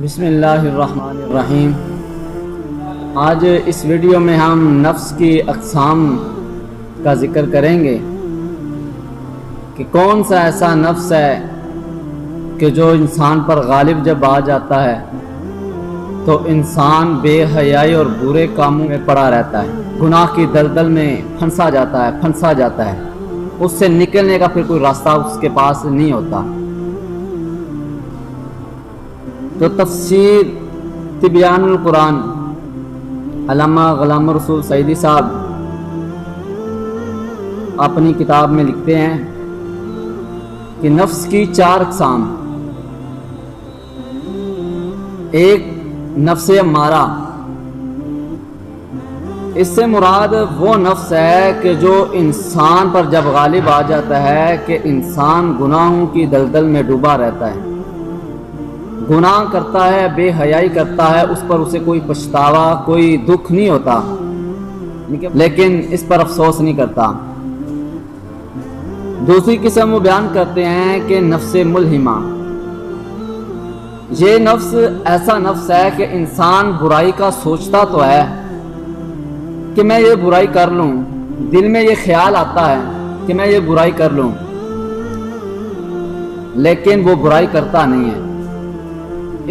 بسم اللہ الرحمن الرحیم۔ آج اس ویڈیو میں ہم نفس کی اقسام کا ذکر کریں گے کہ کون سا ایسا نفس ہے کہ جو انسان پر غالب جب آ جاتا ہے تو انسان بے حیائی اور برے کاموں میں پڑا رہتا ہے، گناہ کی دلدل میں پھنسا جاتا ہے، اس سے نکلنے کا پھر کوئی راستہ اس کے پاس نہیں ہوتا۔ تو تفسیر تبیان القرآن علامہ غلام رسول سعیدی صاحب اپنی کتاب میں لکھتے ہیں کہ نفس کی 4 اقسام۔ ایک نفس امارہ، اس سے مراد وہ نفس ہے کہ جو انسان پر جب غالب آ جاتا ہے کہ انسان گناہوں کی دلدل میں ڈوبا رہتا ہے، گناہ کرتا ہے، بے حیائی کرتا ہے، اس پر اسے کوئی پچھتاوا، کوئی دکھ نہیں ہوتا، لیکن اس پر افسوس نہیں کرتا۔ دوسری قسم وہ بیان کرتے ہیں کہ نفس ملہمہ، یہ نفس ایسا نفس ہے کہ انسان برائی کا سوچتا تو ہے کہ میں یہ برائی کر لوں، دل میں یہ خیال آتا ہے کہ میں یہ برائی کر لوں، لیکن وہ برائی کرتا نہیں ہے،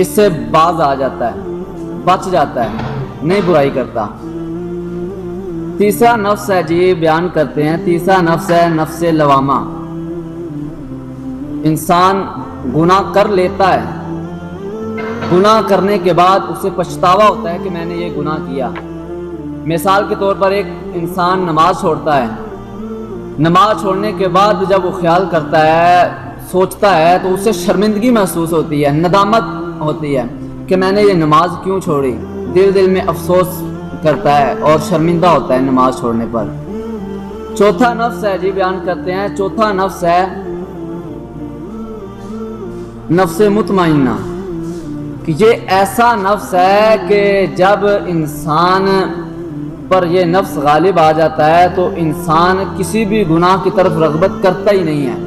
اس سے باز آ جاتا ہے، بچ جاتا ہے، نہیں برائی کرتا۔ تیسرا نفس ہے جی بیان کرتے ہیں، تیسرا نفس ہے نفس لوامہ۔ انسان گناہ کر لیتا ہے، گناہ کرنے کے بعد اسے پچھتاوا ہوتا ہے کہ میں نے یہ گناہ کیا۔ مثال کے طور پر ایک انسان نماز چھوڑتا ہے، نماز چھوڑنے کے بعد جب وہ خیال کرتا ہے، سوچتا ہے، تو اسے شرمندگی محسوس ہوتی ہے، ندامت ہوتی ہے کہ میں نے یہ نماز کیوں چھوڑی، دل میں افسوس کرتا ہے اور شرمندہ ہوتا ہے نماز چھوڑنے پر۔ چوتھا نفس ہے جی بیان کرتے ہیں، چوتھا نفس ہے نفس مطمئنہ، کہ یہ ایسا نفس ہے کہ جب انسان پر یہ نفس غالب آ جاتا ہے تو انسان کسی بھی گناہ کی طرف رغبت کرتا ہی نہیں ہے،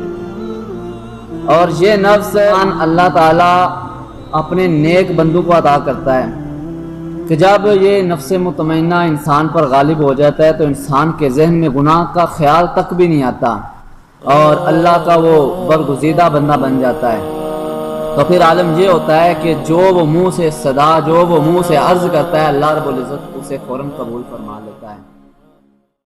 اور یہ نفس اللہ تعالیٰ اپنے نیک بندوں کو عطا کرتا ہے کہ جب یہ نفس مطمئنہ انسان پر غالب ہو جاتا ہے تو انسان کے ذہن میں گناہ کا خیال تک بھی نہیں آتا اور اللہ کا وہ برگزیدہ بندہ بن جاتا ہے۔ تو پھر عالم یہ ہوتا ہے کہ جو وہ منہ سے صدا، جو وہ منہ سے عرض کرتا ہے، اللہ رب العزت اسے فوراً قبول فرما لیتا ہے۔